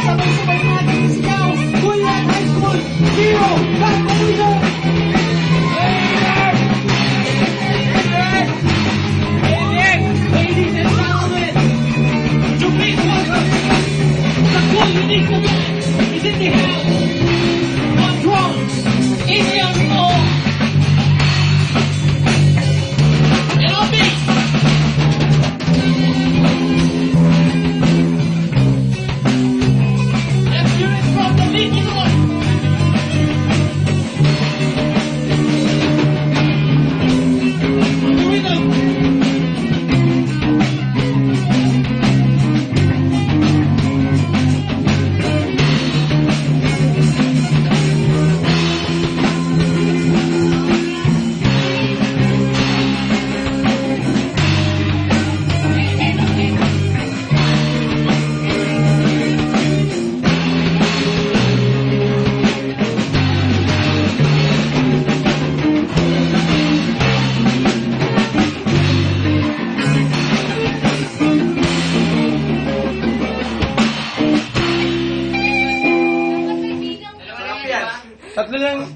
Sabay-sabay natin sigaw, Coolian High School, Zero, Vandalism! Ladies and gentlemen, to please welcome the Coolianista is in the house. On drums, Indian Soul. And on bass, let's hear it from the lead one. The rhythm. Tatlo lang